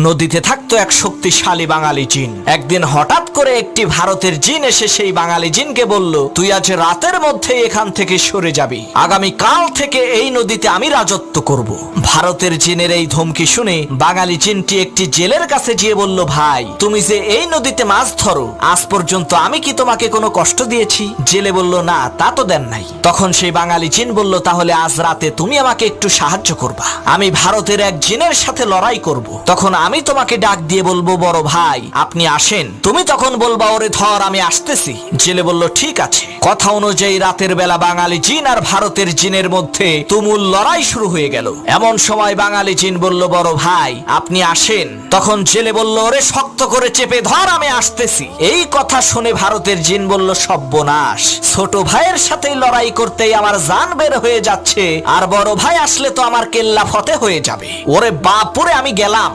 নদীতে থাকতো এক শক্তিশালী বাঙালি জিন। একদিন হঠাৎ করে একটি ভারতের জিন এসে সেই বাঙালি জিনকে বলল, তুই আজ রাতের মধ্যে এখান থেকে সরে যাবি, আগামী কাল থেকে এই নদীতে আমি রাজত্ব করব। ভারতের জিনের এই ধমকি শুনে বাঙালি জিনটি একটি জেলের কাছে গিয়ে বলল, ভাই তুমি যে এই নদীতে মাছ ধরো, আজ পর্যন্ত আমি কি তোমাকে কোনো কষ্ট দিয়েছি? জেলে বলল, না তা তো দেন নাই। তখন সেই বাঙালি জিন বলল, তাহলে আজ রাতে তুমি আমাকে একটু সাহায্য করবা, আমি ভারতের এক জিনের সাথে লড়াই করব। তখন আমি তোমাকে ডাক দিয়ে বলবো, বড় ভাই আপনি আসেন। তুমি তখন বলবা, ওরে ধর আমি আসতেছি। জেলে বলল, ঠিক আছে। কথা অনুযায়ী রাতের বেলা বাঙালি জিন আর ভারতের জিনের মধ্যে তুমুল লড়াই শুরু হয়ে গেল। এমন সময় বাঙালি জিন বলল, বড় ভাই আপনি আসেন। তখন জেলে বলল, ওরে শক্ত করে চেপে ধর আমি আসতেছি। এই কথা শুনে ভারতের জিন বলল, সর্বনাশ, ছোট ভাইয়ের সাথে লড়াই করতেই আমার জান বের হয়ে যাচ্ছে, আর বড় ভাই আসলে তো আমার কেল্লা ফতে হয়ে যাবে। ওরে বাপুরে, আমি গেলাম।